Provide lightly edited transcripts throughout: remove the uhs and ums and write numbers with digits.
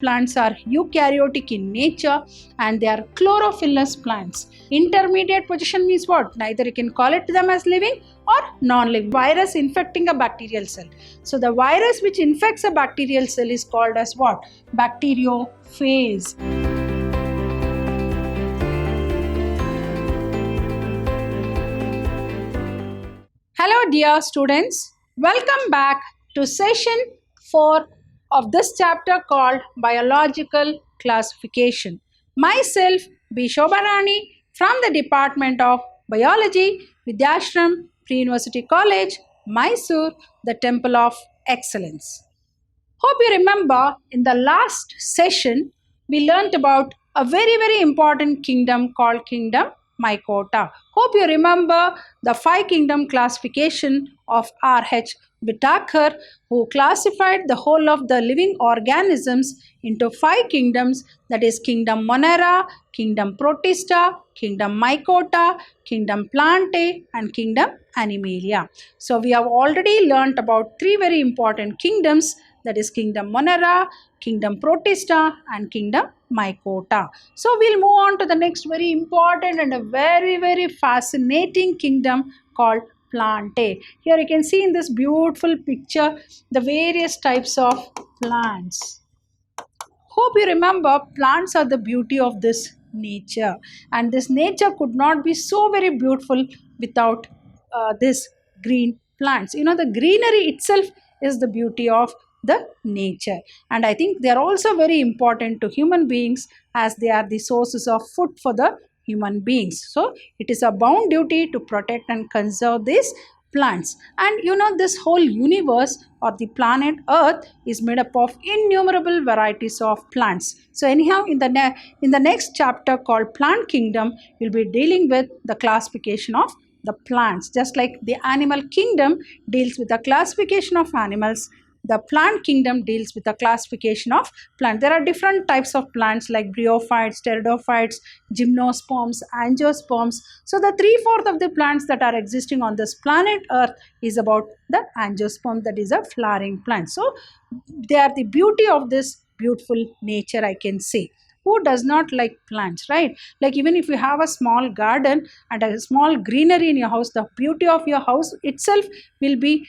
plants are eukaryotic in nature and they are chlorophyllous plants. Intermediate position means what? Neither you can call it them as living or non-living. Virus infecting a bacterial cell. So the virus which infects a bacterial cell is called as what? Bacteriophage. Hello dear students, welcome back to session 4 of this chapter called Biological Classification. Myself B. Shobharani from the Department of Biology, Vidyashram, Pre-University College, Mysore, the Temple of Excellence. Hope you remember in the last session we learnt about a very important kingdom called Kingdom Mycota. Hope you remember the 5 kingdom classification of R.H. Whittaker, who classified the whole of the living organisms into 5 kingdoms, that is Kingdom Monera, Kingdom Protista, Kingdom Mycota, Kingdom Plantae and Kingdom Animalia. So we have already learnt about 3 very important kingdoms, that is Kingdom Monera, Kingdom Protista and Kingdom Mycota. So we'll move on to the next very important and a very fascinating kingdom called Plantae. Here you can see in this beautiful picture the various types of plants. Hope you remember plants are the beauty of this nature, and this nature could not be so very beautiful without this green plants. You know, the greenery itself is the beauty of the nature, and I think they are also very important to human beings as they are the sources of food for the human beings. So it is a bound duty to protect and conserve these plants. And you know, this whole universe or the planet Earth is made up of innumerable varieties of plants. So anyhow, in the next chapter called Plant Kingdom, we'll be dealing with the classification of the plants. Just like the animal kingdom deals with the classification of animals, the plant kingdom deals with the classification of plants. There are different types of plants like bryophytes, pteridophytes, gymnosperms, angiosperms. So the 3/4 of the plants that are existing on this planet Earth is about the angiosperm, that is a flowering plant. So they are the beauty of this beautiful nature, I can say. Who does not like plants, right? Like even if you have a small garden and a small greenery in your house, the beauty of your house itself will be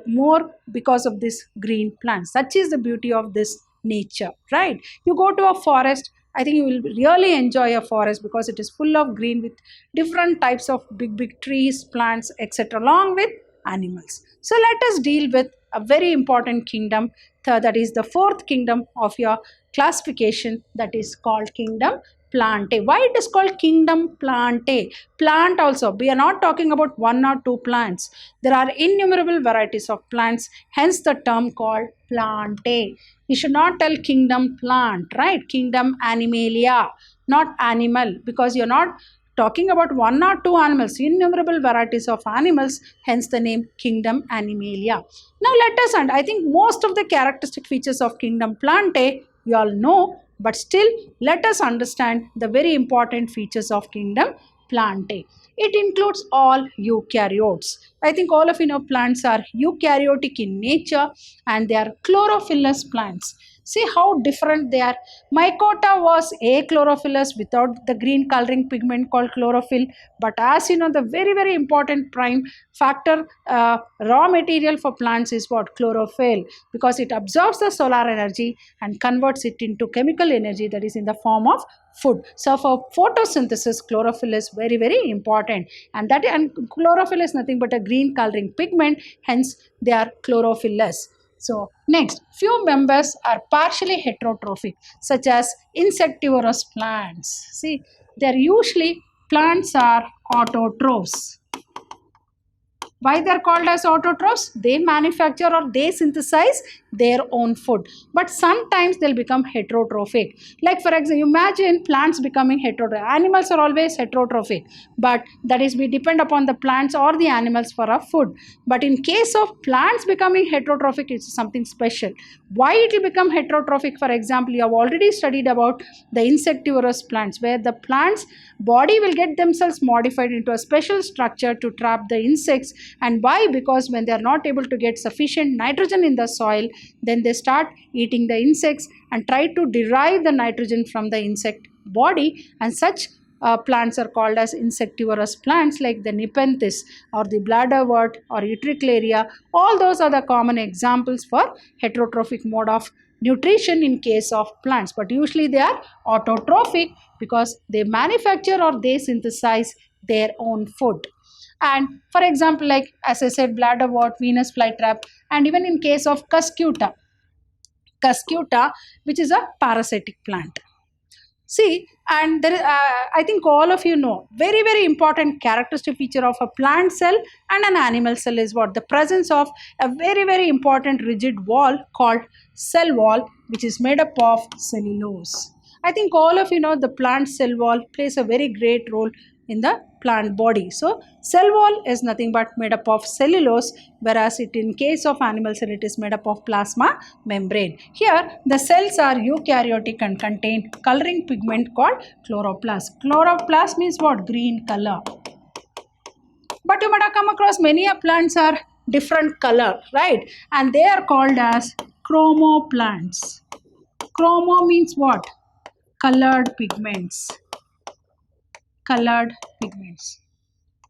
more because of this green plants. Such is the beauty of this nature, right? You go to a forest, I think you will really enjoy a forest because it is full of green with different types of big trees, plants, etc., along with animals. So let us deal with a very important kingdom, that is the 4th kingdom of your classification, that is called Kingdom Plantae. Why it is called Kingdom Plantae? Plant also, we are not talking about 1 or 2 plants. There are innumerable varieties of plants, hence the term called Plantae. You should not tell Kingdom Plant, right? Kingdom Animalia, not animal, because you're not talking about 1 or 2 animals, innumerable varieties of animals, hence the name Kingdom Animalia. Now let us, and I think most of the characteristic features of Kingdom Plantae you all know, but still let us understand the very important features of Kingdom Plantae. It includes all eukaryotes. I think all of you know plants are eukaryotic in nature and they are chlorophyllous plants. See how different they are. Mycota was achlorophyllous without the green coloring pigment called chlorophyll. But as you know, the very important prime factor raw material for plants is what? Chlorophyll, because it absorbs the solar energy and converts it into chemical energy, that is in the form of food. So for photosynthesis, chlorophyll is very important, and chlorophyll is nothing but a green coloring pigment, hence they are chlorophyllous. So next, few members are partially heterotrophic, such as insectivorous plants. See, plants are autotrophs. Why they are called as autotrophs? They manufacture or they synthesize their own food. But sometimes they'll become heterotrophic. Like for example, imagine plants becoming heterotrophic. Animals are always heterotrophic. But that is, we depend upon the plants or the animals for our food. But in case of plants becoming heterotrophic, it's something special. Why it will become heterotrophic? For example, you have already studied about the insectivorous plants, where the plants body will get themselves modified into a special structure to trap the insects, And why? Because when they are not able to get sufficient nitrogen in the soil, then they start eating the insects and try to derive the nitrogen from the insect body, and such plants are called as insectivorous plants, like the Nepenthes or the bladderwort or Utricularia. All those are the common examples for heterotrophic mode of nutrition in case of plants, but usually they are autotrophic because they manufacture or they synthesize their own food. And for example, like as I said, bladderwort, Venus flytrap, and even in case of cuscuta, which is a parasitic plant. See, and there, I think all of you know, very, very important characteristic feature of a plant cell and an animal cell is what? The presence of a very, very important rigid wall called cell wall, which is made up of cellulose. I think all of you know the plant cell wall plays a very great role in the plant body. So cell wall is nothing but made up of cellulose, whereas in case of animal cell it is made up of plasma membrane. Here the cells are eukaryotic and contain coloring pigment called chloroplast. Chloroplast means what? Green color. But you might have come across many plants are different color, right? And they are called as chromoplants. Chromo means what? Colored pigments. Colored pigments.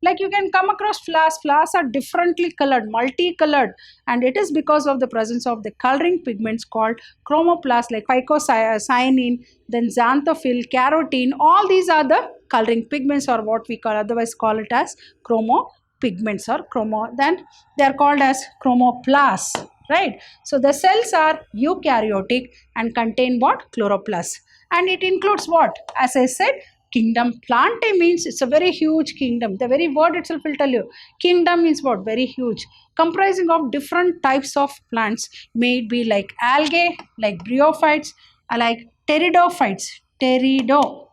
Like you can come across flowers. Flowers are differently colored, multicolored, and it is because of the presence of the coloring pigments called chromoplast, like phycocyanin, then xanthophyll, carotene. All these are the coloring pigments, or what we call otherwise call it as chromopigments or chromo. Then they are called as chromoplasts, right? So the cells are eukaryotic and contain what? Chloroplast, and it includes what? As I said, kingdom. Plantae means it's a very huge kingdom. The very word itself will tell you. Kingdom means what? Very huge. Comprising of different types of plants. May it be like algae, like bryophytes, like pteridophytes, pteridophytes,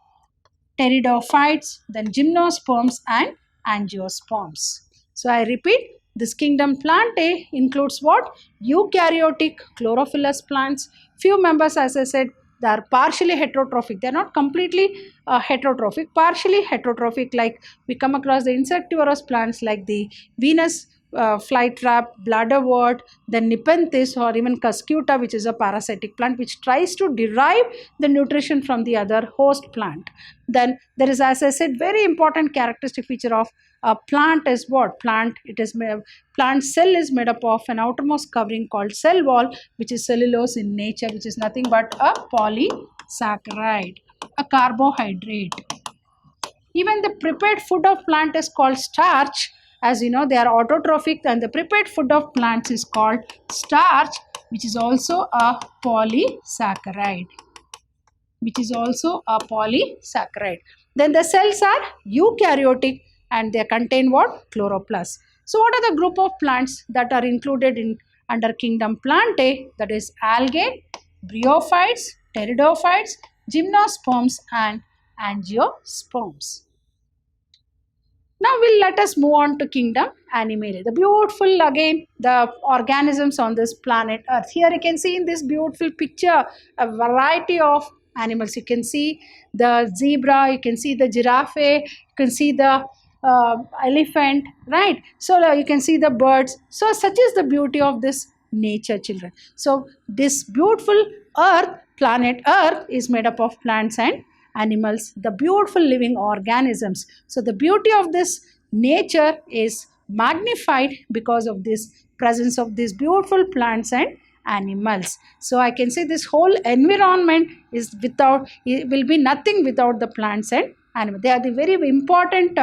then gymnosperms and angiosperms. So I repeat, this kingdom Plantae includes what? Eukaryotic chlorophyllous plants. Few members, as I said, they are partially heterotrophic. They are not completely heterotrophic, partially heterotrophic, like we come across the insectivorous plants like the Venus flytrap, bladderwort, then Nepenthes, or even cuscuta, which is a parasitic plant which tries to derive the nutrition from the other host plant. Then there is, as I said, very important characteristic feature of a plant is what? Plant cell is made up of an outermost covering called cell wall, which is cellulose in nature, which is nothing but a polysaccharide, a carbohydrate. Even the prepared food of plant is called starch. As you know, they are autotrophic, and the prepared food of plants is called starch, which is also a polysaccharide. Then the cells are eukaryotic and they contain what? Chloroplast. So what are the group of plants that are included in under kingdom Plantae? That is algae, bryophytes, pteridophytes, gymnosperms and angiosperms. Now let us move on to kingdom Animalia. The beautiful, again, the organisms on this planet Earth. Here you can see in this beautiful picture a variety of animals. You can see the zebra, you can see the giraffe, you can see the elephant, right? So you can see the birds. So such is the beauty of this nature, children. So this beautiful Earth, planet Earth, is made up of plants and animals, the beautiful living organisms. So the beauty of this nature is magnified because of this presence of these beautiful plants and animals. So I can say this whole environment is will be nothing without the plants and animals. They are the very important,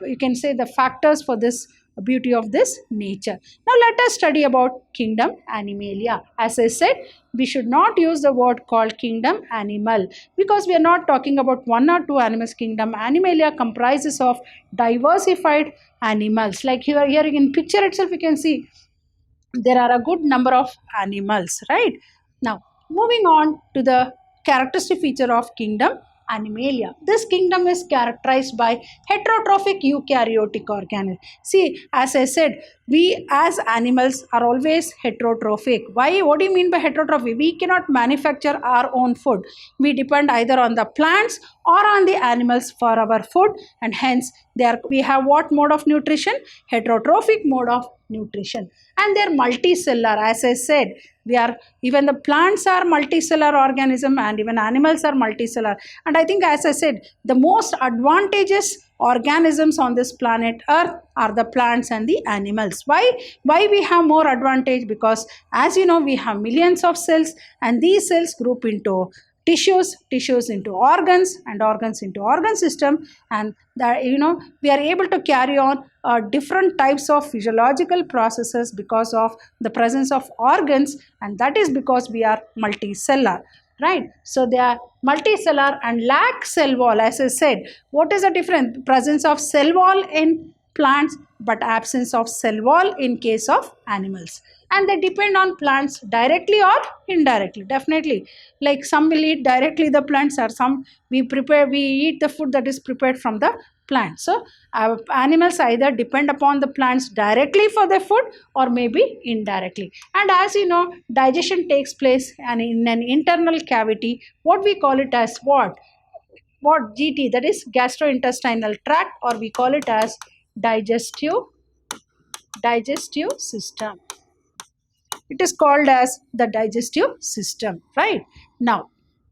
you can say, the factors for this beauty of this nature. Now let us study about kingdom Animalia. As I said, we should not use the word called kingdom animal because we are not talking about one or two animals. Kingdom Animalia comprises of diversified animals. Like here in picture itself you can see there are a good number of animals, right? Now moving on to the characteristic feature of kingdom Animalia. This kingdom is characterized by heterotrophic eukaryotic organisms. See, as I said, we as animals are always heterotrophic. Why? What do you mean by heterotrophy? We cannot manufacture our own food. We depend either on the plants or on the animals for our food, and hence we have what mode of nutrition? Heterotrophic mode of nutrition. And they're multicellular. As I said, we are, even the plants are multicellular organism, and even animals are multicellular. And I think, as I said, the most advantageous organisms on this planet Earth are the plants and the animals. Why we have more advantage? Because, as you know, we have millions of cells, and these cells group into tissues into organs, and organs into organ system, and that, you know, we are able to carry on different types of physiological processes because of the presence of organs, and that is because we are multicellular, right? So they are multicellular and lack cell wall. As I said, what is the difference? Presence of cell wall in plants, but absence of cell wall in case of animals. And they depend on plants directly or indirectly. Definitely, like some will eat directly the plants, or some we eat the food that is prepared from the plant. So animals either depend upon the plants directly for their food, or maybe indirectly. And as you know, digestion takes place and in an internal cavity, what we call it as what GT, that is gastrointestinal tract, or we call it as digestive system. It is called as the digestive system, right? Now,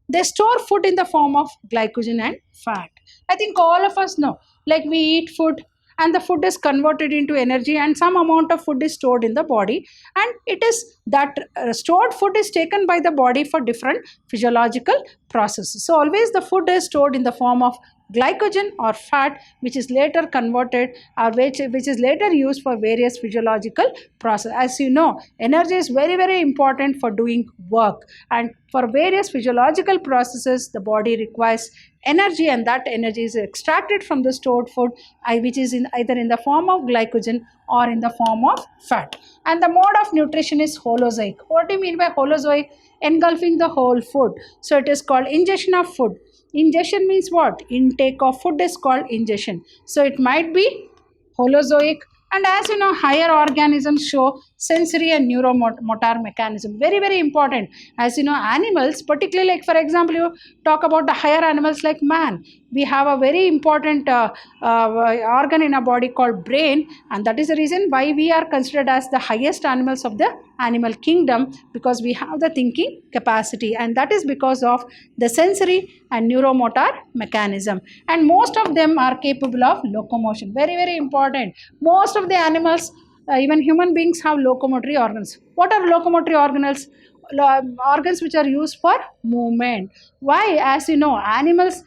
they store food in the form of glycogen and fat. I think all of us know, like we eat food and the food is converted into energy, and some amount of food is stored in the body, and it is that stored food is taken by the body for different physiological processes. So always the food is stored in the form of glycogen or fat, which is later converted, or which is later used for various physiological process. As you know, energy is very important for doing work, and for various physiological processes the body requires energy, and that energy is extracted from the stored food, which is either in the form of glycogen or in the form of fat. And the mode of nutrition is holozoic. What do you mean by holozoic? Engulfing the whole food. So it is called ingestion of food. Ingestion means what? Intake of food is called ingestion. So it might be holozoic. And as you know, higher organisms show sensory and neuromotor mechanism. Very important. As you know, animals, particularly, like for example, you talk about the higher animals like man. We have a very important organ in our body called brain, and that is the reason why we are considered as the highest animals of the animal kingdom, because we have the thinking capacity, and that is because of the sensory and neuromotor mechanism. And most of them are capable of locomotion. Very important. Most of the animals, even human beings, have locomotory organs. What are locomotory organs? Organs which are used for movement. Why? As you know, animals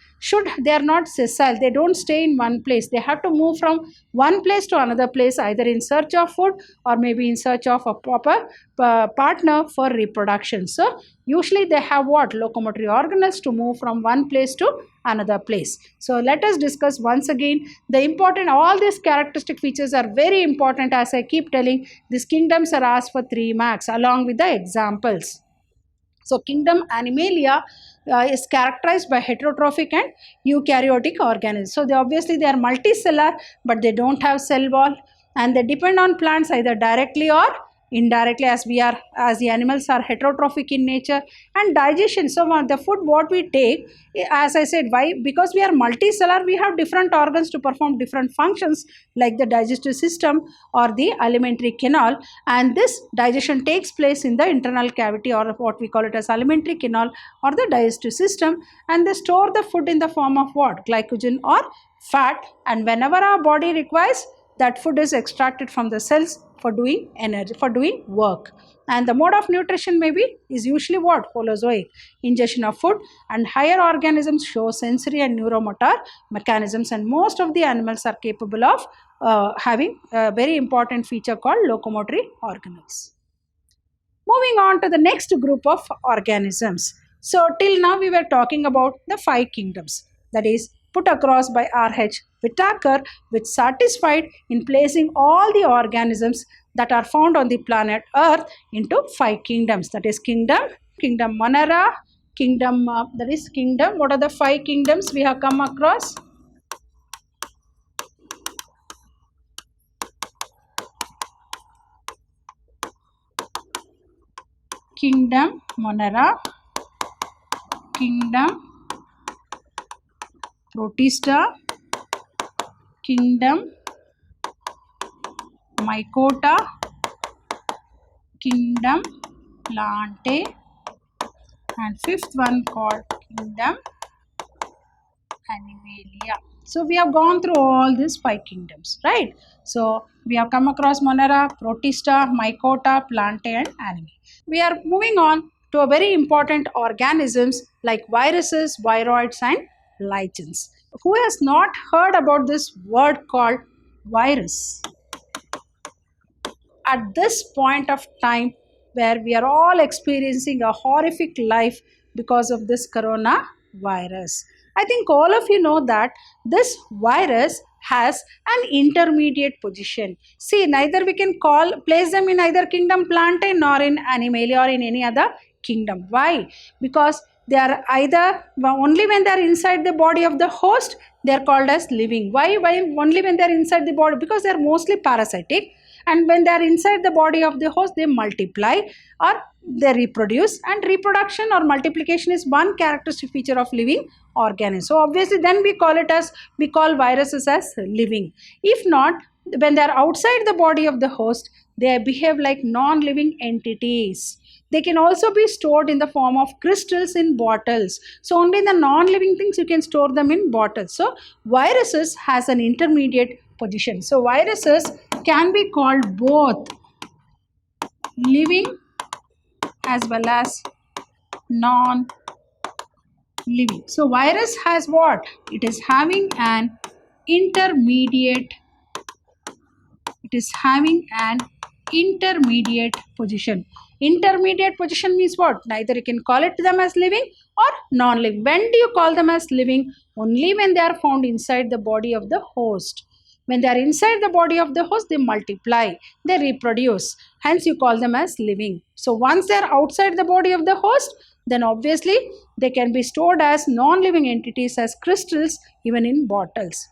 they are not sessile. They don't stay in one place. They have to move from one place to another place, either in search of food or maybe in search of a proper partner for reproduction. So usually they have what? Locomotory organelles to move from one place to another place. So let us discuss once again the important, all these characteristic features are very important. As I keep telling, these kingdoms are asked for 3 marks along with the examples. So kingdom Animalia is characterized by heterotrophic and eukaryotic organisms. So obviously they are multicellular, but they don't have cell wall, and they depend on plants either directly or indirectly, as the animals are heterotrophic in nature. And digestion, so the food what we take, as I said, why? Because we are multicellular, we have different organs to perform different functions, like the digestive system or the alimentary canal, and this digestion takes place in the internal cavity, or what we call it as alimentary canal or the digestive system. And they store the food in the form of what? Glycogen or fat, and whenever our body requires, that food is extracted from the cells for doing energy, for doing work. And the mode of nutrition maybe is usually what? Holozoic, ingestion of food. And higher organisms show sensory and neuromotor mechanisms, and most of the animals are capable of having a very important feature called locomotory organelles. Moving on to the next group of organisms. So till now we were talking about the 5 kingdoms, that is put across by R.H. Whittaker, which satisfied in placing all the organisms that are found on the planet Earth into 5 kingdoms. That is kingdom Monera, kingdom, what are the 5 kingdoms we have come across? kingdom Monera, kingdom Protista, kingdom Mycota, kingdom Plantae, and fifth one called kingdom Animalia. So we have gone through all these 5 kingdoms, right? So we have come across Monera, Protista, Mycota, Plantae, and Animalia. We are moving on to a very important organisms like viruses, viroids, and lichens. Who has not heard about this word called virus? At this point of time where we are all experiencing a horrific life because of this coronavirus. I think all of you know that this virus has an intermediate position. See, neither we can place them in either kingdom Plantae nor in Animalia or in any other kingdom. Why? Because they are either only when they are inside the body of the host they are called as living. Why only when they are inside the body? Because they are mostly parasitic, and when they are inside the body of the host they multiply or they reproduce, and reproduction or multiplication is one characteristic feature of living organism. So obviously then we call viruses as living. If not, when they are outside the body of the host they behave like non-living entities. They can also be stored in the form of crystals in bottles. So only the non-living things you can store them in bottles. So viruses has an intermediate position. So viruses can be called both living as well as non-living. So virus has what? It is having an intermediate position. Intermediate position means what? Neither you can call it them as living or non-living. When do you call them as living? Only when they are found inside the body of the host. When they are inside the body of the host, they multiply, they reproduce. Hence, you call them as living. So, once they are outside the body of the host, then obviously they can be stored as non-living entities as crystals, even in bottles.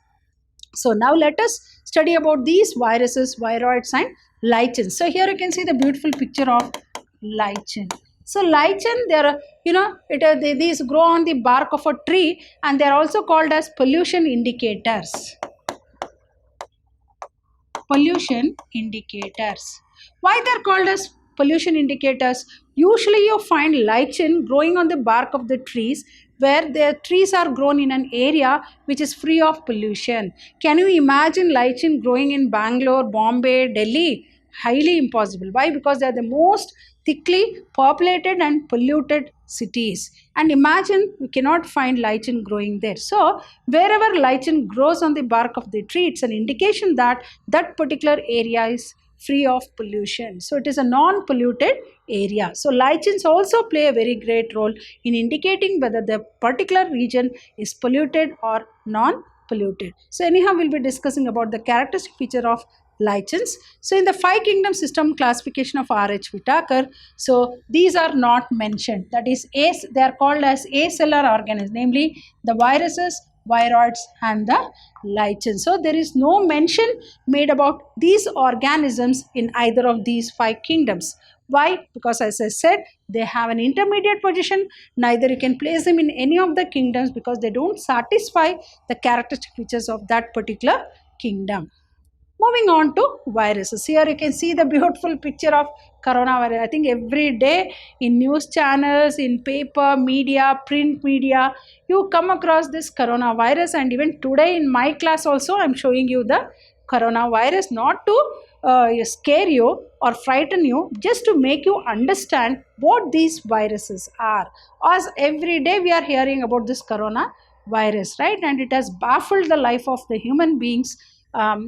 So, now let us study about these viruses, viroids, and lichens. So, here you can see the beautiful picture of lichen. So lichen, these grow on the bark of a tree, and they are also called as pollution indicators. Pollution indicators. Why they are called as pollution indicators? Usually you find lichen growing on the bark of the trees where the trees are grown in an area which is free of pollution. Can you imagine lichen growing in Bangalore, Bombay, Delhi? Highly impossible. Why? Because they are the most thickly populated and polluted cities. And imagine we cannot find lichen growing there. So wherever lichen grows on the bark of the tree, it's an indication that that particular area is free of pollution. So it is a non-polluted area. So lichens also play a very great role in indicating whether the particular region is polluted or non-polluted. So anyhow, we'll be discussing about the characteristic feature of lichens. So in the 5 kingdom system classification of R.H. Whitaker, so these are not mentioned. That is, they are called as acellular organisms, namely the viruses, viroids, and the lichens. So there is no mention made about these organisms in either of these 5 kingdoms. Why? Because as I said, they have an intermediate position. Neither you can place them in any of the kingdoms because they don't satisfy the characteristic features of that particular kingdom. Moving on to viruses. Here you can see the beautiful picture of coronavirus. I think every day in news channels, in paper, media, print media, you come across this coronavirus. And even today in my class also, I am showing you the coronavirus, not to scare you or frighten you, just to make you understand what these viruses are. As every day we are hearing about this coronavirus, right? And it has baffled the life of the human beings,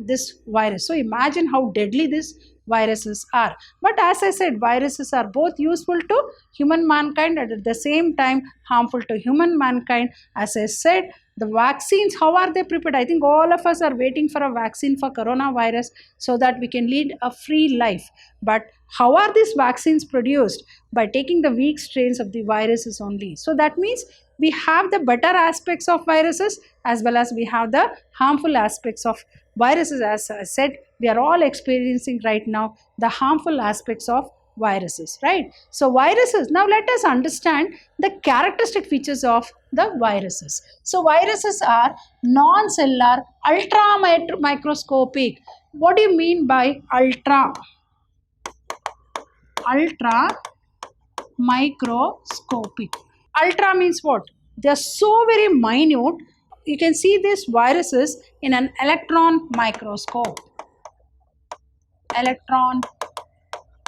this virus. So imagine how deadly these viruses are. But as I said, viruses are both useful to human mankind and at the same time harmful to human mankind. As I said, the vaccines, how are they prepared? I think all of us are waiting for a vaccine for coronavirus so that we can lead a free life. But how are these vaccines produced? By taking the weak strains of the viruses only. So that means we have the better aspects of viruses as well as we have the harmful aspects of viruses. As I said, we are all experiencing right now the harmful aspects of viruses, right? So viruses, now let us understand the characteristic features of the viruses. So viruses are non-cellular, ultra microscopic. What do you mean by ultra? Ultra microscopic. Ultra means what? They are so very minute. You can see these viruses in an electron microscope. Electron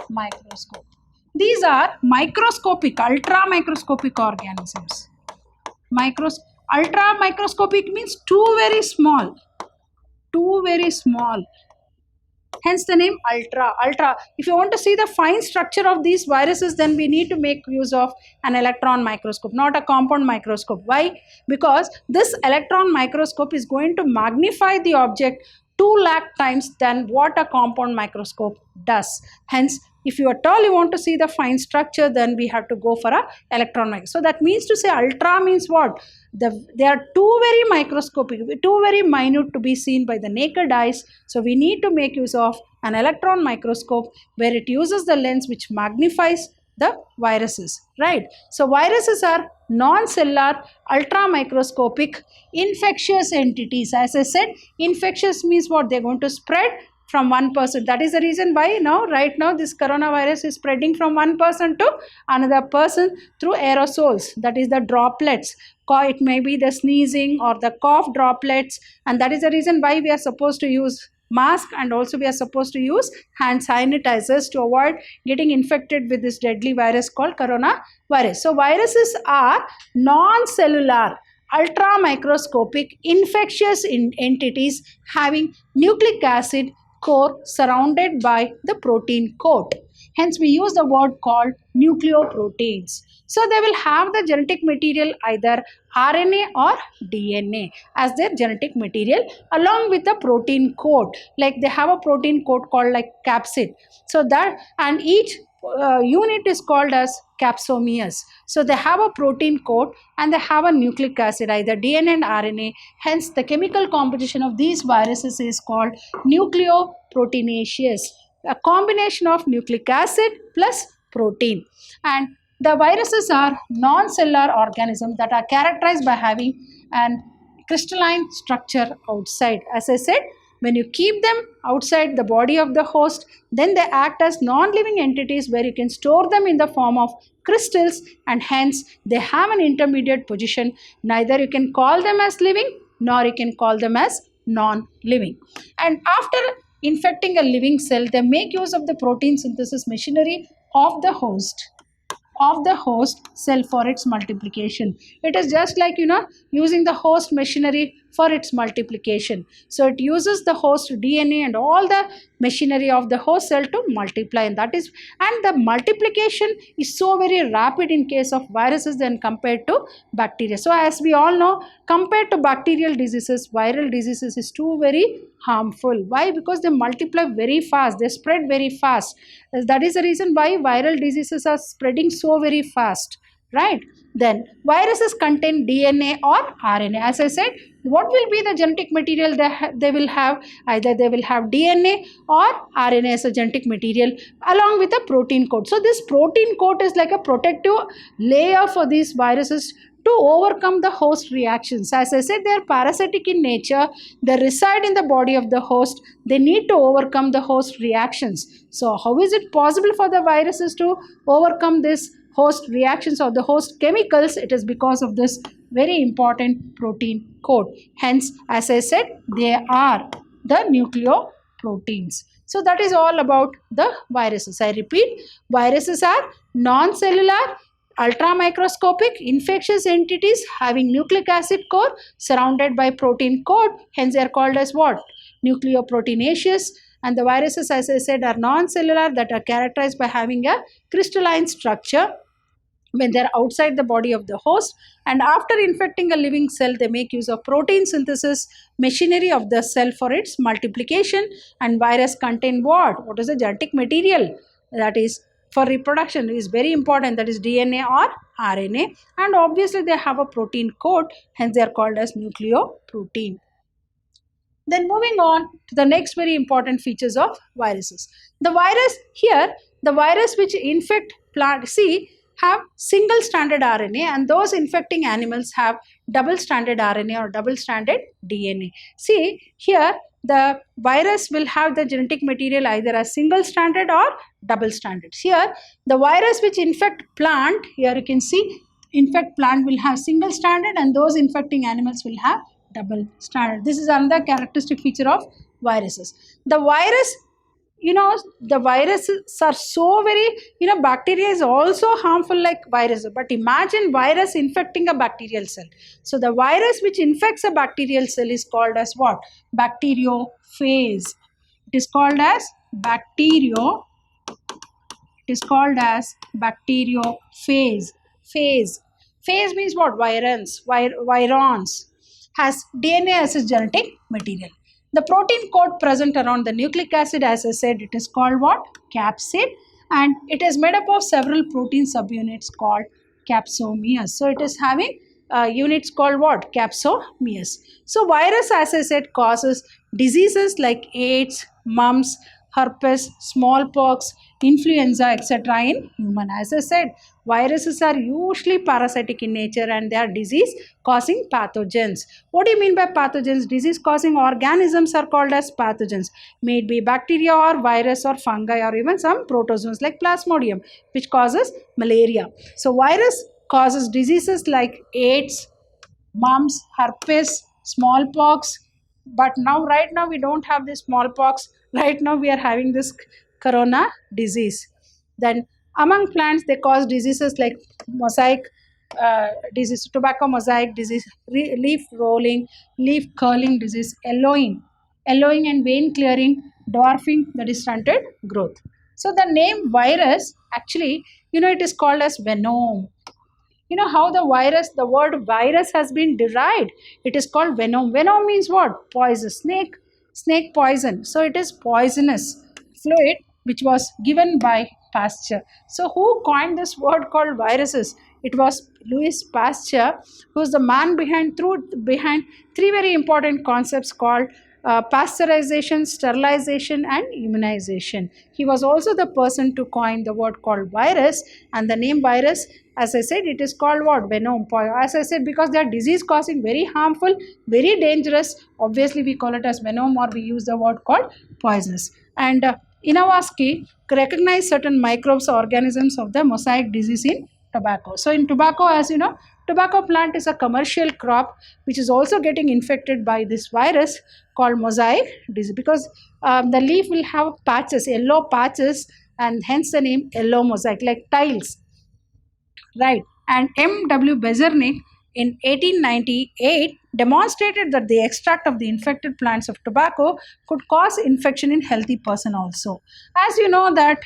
microscope. These are microscopic, ultra microscopic organisms. Ultra microscopic means too very small. Too very small. Hence the name ultra. If you want to see the fine structure of these viruses, then we need to make use of an electron microscope, not a compound microscope. Why? Because this electron microscope is going to magnify the object 2 lakh times than what a compound microscope does. Hence, if you at all you want to see the fine structure, then we have to go for a electron microscope. So that means to say ultra means what? They are too very microscopic, too very minute to be seen by the naked eyes. So we need to make use of an electron microscope where it uses the lens which magnifies the viruses, right? So viruses are non-cellular, ultra microscopic, infectious entities. As I said, infectious means what? They're going to spread from one person. That is the reason why right now this coronavirus is spreading from one person to another person through aerosols, that is the droplets. It may be the sneezing or the cough droplets, and that is the reason why we are supposed to use mask, and also we are supposed to use hand sanitizers to avoid getting infected with this deadly virus called coronavirus. So viruses are non-cellular, ultra microscopic, infectious entities having nucleic acid core surrounded by the protein coat. Hence we use the word called nucleoproteins. So they will have the genetic material either RNA or DNA as their genetic material, along with the protein coat. Like they have a protein coat called like capsid. So that, and each unit is called as capsomeres. So they have a protein coat and they have a nucleic acid, either DNA and RNA. Hence the chemical composition of these viruses is called nucleoproteinaceous, a combination of nucleic acid plus protein. And the viruses are non-cellular organisms that are characterized by having an crystalline structure outside. As I said, when you keep them outside the body of the host, then they act as non-living entities where you can store them in the form of crystals, and hence they have an intermediate position. Neither you can call them as living nor you can call them as non-living. And after infecting a living cell, they make use of the protein synthesis machinery of the host cell for its multiplication. It is just like using the host machinery for its multiplication. So it uses the host DNA and all the machinery of the host cell to multiply, and the multiplication is so very rapid in case of viruses than compared to bacteria. So as we all know, compared to bacterial diseases, viral diseases is too very harmful. Why? Because they multiply very fast, they spread very fast. That is the reason why viral diseases are spreading so very fast, right? Then viruses contain DNA or RNA. As I said, what will be the genetic material they will have? Either they will have DNA or RNA as a genetic material along with a protein coat. So this protein coat is like a protective layer for these viruses to overcome the host reactions. As I said, they are parasitic in nature. They reside in the body of the host. They need to overcome the host reactions. So how is it possible for the viruses to overcome this host reactions or the host chemicals? It is because of this very important protein coat. Hence, as I said, they are the nucleoproteins. So that is all about the viruses. I repeat, viruses are non-cellular, ultramicroscopic, infectious entities having nucleic acid core surrounded by protein coat. Hence, they are called as what? Nucleoproteinaceous. And the viruses, as I said, are non-cellular, that are characterized by having a crystalline structure when they are outside the body of the host. And after infecting a living cell, they make use of protein synthesis machinery of the cell for its multiplication. And virus contain what? What is the genetic material? That is for reproduction is very important, that is DNA or RNA. And obviously they have a protein coat, hence they are called as nucleoprotein. Then moving on to the next very important features of viruses. The virus here, the virus which infect plant, see, have single stranded RNA, and those infecting animals have double stranded RNA or double stranded DNA. See, here the virus will have the genetic material either as single stranded or double stranded. Here the virus which infect plant, here you can see infect plant will have single stranded, and those infecting animals will have double stranded. This is another characteristic feature of viruses. The virus, the viruses are so very, bacteria is also harmful like virus, but imagine virus infecting a bacterial cell. So the virus which infects a bacterial cell is called as what? Bacteriophage. It is called as bacteriophage. Phage means what? Virons has DNA as its genetic material. The protein coat present around the nucleic acid, as I said, it is called what? Capsid, and it is made up of several protein subunits called capsomeres. So it is having units called what? Capsomeres. So virus, as I said, causes diseases like AIDS, mumps, herpes, smallpox, influenza, etc. in human. As I said, viruses are usually parasitic in nature and they are disease causing pathogens. What do you mean by pathogens? Disease causing organisms are called as pathogens. May it be bacteria or virus or fungi or even some protozoans like Plasmodium, which causes malaria. So virus causes diseases like AIDS, mumps, herpes, smallpox. But right now we don't have this smallpox. Right now we are having this corona disease. Then among plants, they cause diseases like mosaic disease, tobacco mosaic disease, leaf rolling, leaf curling disease, yellowing and vein clearing, dwarfing, that is stunted growth. So the name virus, actually, it is called as venom. You know how the word virus has been derived? It is called venom. Venom means what? Poison. Snake poison. So it is poisonous fluid which was given by Pasteur. So who coined this word called viruses? It was Louis Pasteur, who is the man behind three very important concepts called pasteurization, sterilization, and immunization. He was also the person to coin the word called virus, and the name virus, as I said, it is called what? Venom. As I said, because they are disease causing, very harmful, very dangerous, obviously we call it as venom, or we use the word called poisonous. And Inowski recognized certain microbes or organisms of the mosaic disease in tobacco. So in tobacco, as you know, tobacco plant is a commercial crop which is also getting infected by this virus called mosaic disease, because the leaf will have patches, yellow patches, and hence the name yellow mosaic, like tiles, right? And M.W. Bezernik in 1898 demonstrated that the extract of the infected plants of tobacco could cause infection in healthy person also. As you know that,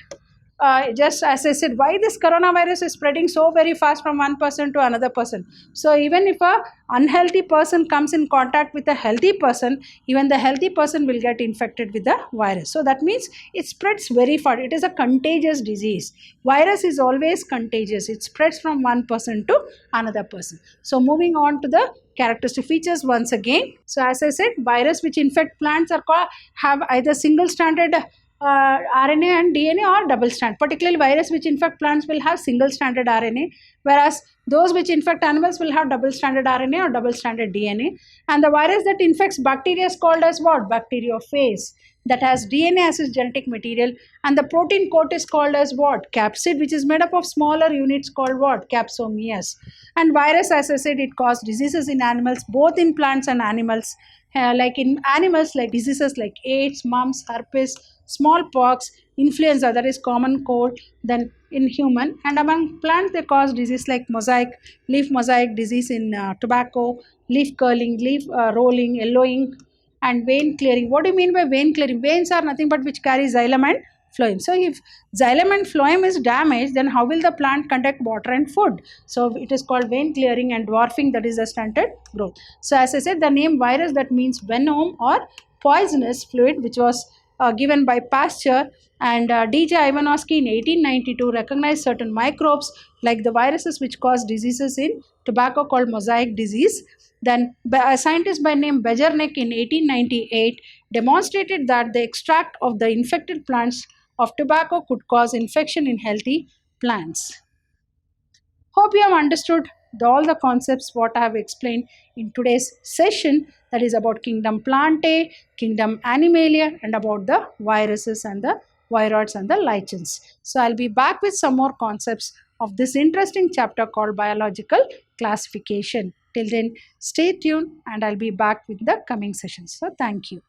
just as I said, why this coronavirus is spreading so very fast from one person to another person. So even if a unhealthy person comes in contact with a healthy person, even the healthy person will get infected with the virus. So that means it spreads very fast. It is a contagious disease. Virus is always contagious. It spreads from one person to another person. So moving on to the characteristic features once again. So as I said, virus which infect plants have either single stranded RNA and DNA or double strand. Particularly virus which infect plants will have single stranded RNA, whereas those which infect animals will have double stranded RNA or double stranded DNA. And the virus that infects bacteria is called as what? Bacteriophage, that has DNA as its genetic material, and the protein coat is called as what? Capsid, which is made up of smaller units called what? Capsomeres. And virus, as I said, it causes diseases in animals, both in plants and animals. Like in animals, like diseases like AIDS, mumps, herpes, smallpox, influenza, that is common cold. Then in human, and among plants they cause disease like leaf mosaic disease in tobacco, leaf curling, leaf rolling, yellowing, and vein clearing. What do you mean by vein clearing? Veins are nothing but which carry xylem and phloem. So if xylem and phloem is damaged, then how will the plant conduct water and food? So it is called vein clearing and dwarfing, that is a stunted growth. So as I said, the name virus, that means venom or poisonous fluid, which was given by Pasteur, and D.J. Ivanovsky in 1892 recognized certain microbes like the viruses which cause diseases in tobacco called mosaic disease. Then a scientist by name Bezernik in 1898 demonstrated that the extract of the infected plants of tobacco could cause infection in healthy plants. Hope you have understood all the concepts what I have explained in today's session, that is about kingdom Plantae, kingdom Animalia, and about the viruses and the viroids and the lichens. So I'll be back with some more concepts of this interesting chapter called biological classification. Till then, stay tuned and I'll be back with the coming sessions. So thank you.